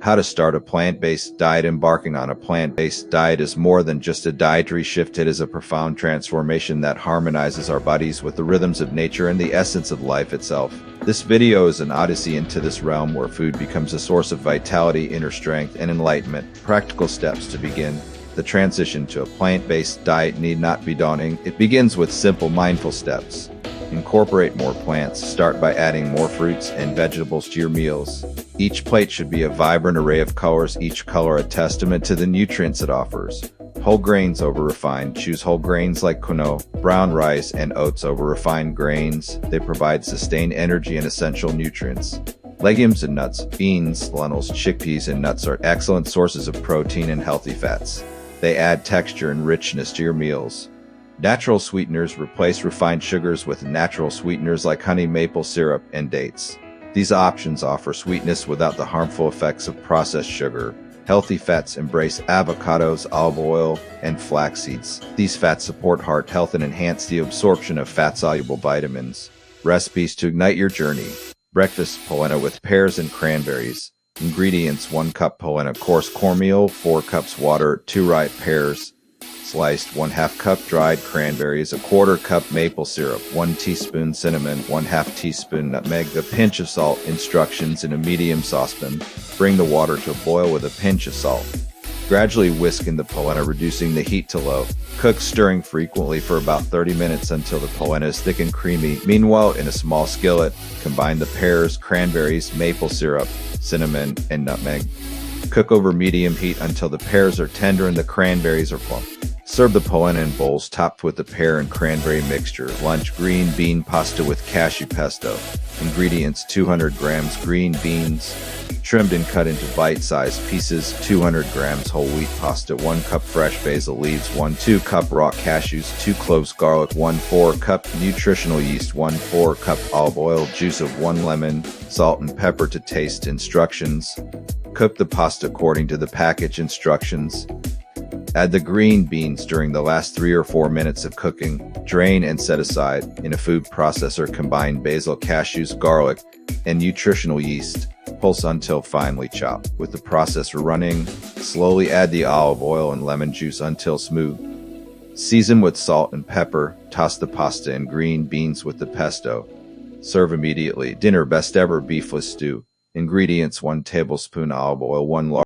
How to start a plant-based diet. Embarking on a plant-based diet is more than just a dietary shift. It is a profound transformation that harmonizes our bodies with the rhythms of nature and the essence of life itself. This video is an odyssey into this realm where food becomes a source of vitality, inner strength, and enlightenment. Practical steps to begin. The transition to a plant-based diet need not be daunting. It begins with simple, mindful steps. Incorporate more plants. Start by adding more fruits and vegetables to your meals. Each plate should be a vibrant array of colors, each color a testament to the nutrients it offers. Whole grains over refined. Choose whole grains like quinoa, brown rice, and oats over refined grains. They provide sustained energy and essential nutrients. Legumes and nuts. Beans, lentils, chickpeas, and nuts are excellent sources of protein and healthy fats. They add texture and richness to your meals. Natural sweeteners. Replace refined sugars with natural sweeteners like honey, maple syrup, and dates. These options offer sweetness without the harmful effects of processed sugar. Healthy fats. Embrace avocados, olive oil, and flax seeds. These fats support heart health and enhance the absorption of fat-soluble vitamins. Recipes to ignite your journey. Breakfast polenta with pears and cranberries. Ingredients: 1 cup polenta, coarse cornmeal, 4 cups water, 2 ripe pears, sliced, 1/2 cup dried cranberries, 1/4 cup maple syrup, 1 teaspoon cinnamon, 1/2 teaspoon nutmeg, a pinch of salt. Instructions: in a medium saucepan, bring the water to a boil with a pinch of salt. Gradually whisk in the polenta, reducing the heat to low. Cook, stirring frequently for about 30 minutes until the polenta is thick and creamy. Meanwhile, in a small skillet, combine the pears, cranberries, maple syrup, cinnamon, and nutmeg. Cook over medium heat until the pears are tender and the cranberries are plump. Serve the polenta in bowls topped with the pear and cranberry mixture. Lunch: green bean pasta with cashew pesto. Ingredients: 200 grams green beans, trimmed and cut into bite-sized pieces, 200 grams whole wheat pasta, 1 cup fresh basil leaves, 2 cup raw cashews, 2 cloves garlic, 4 cup nutritional yeast, 4 cup olive oil, juice of 1 lemon, salt and pepper to taste. Instructions: cook the pasta according to the package instructions. Add the green beans during the last 3 or 4 minutes of cooking. Drain and set aside. In a food processor, combine basil, cashews, garlic, and nutritional yeast. Pulse until finely chopped. With the processor running, slowly add the olive oil and lemon juice until smooth. Season with salt and pepper. Toss the pasta and green beans with the pesto. Serve immediately. Dinner: best ever beefless stew. Ingredients: 1 tablespoon olive oil, 1 large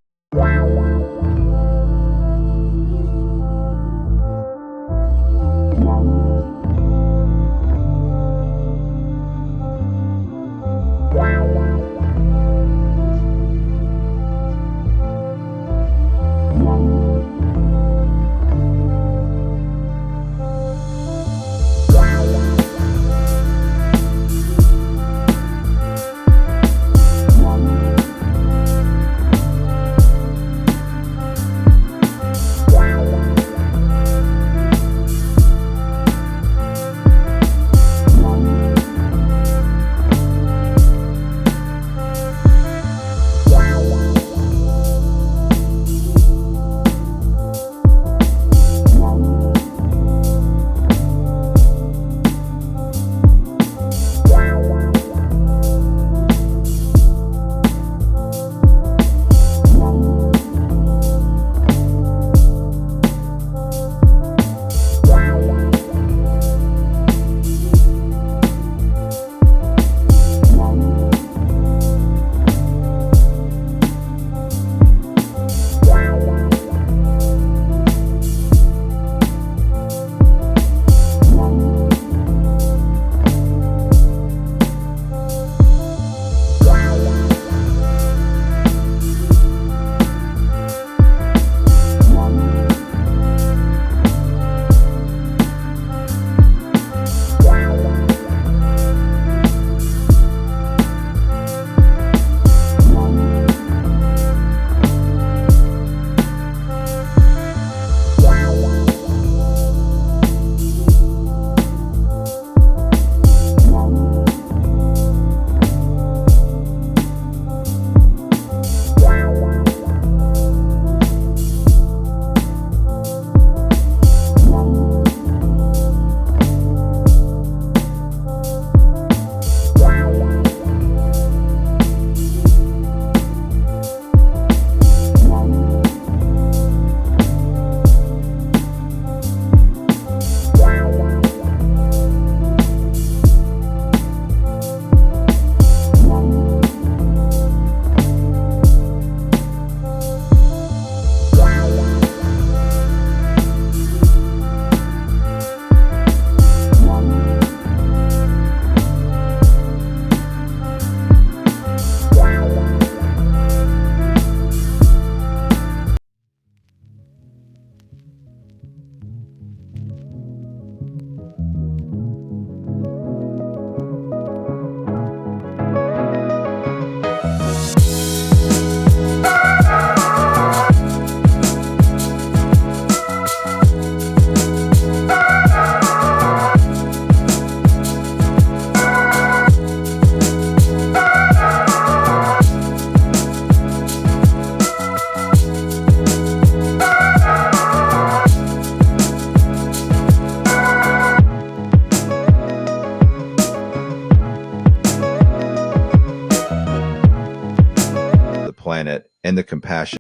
planet, and the compassion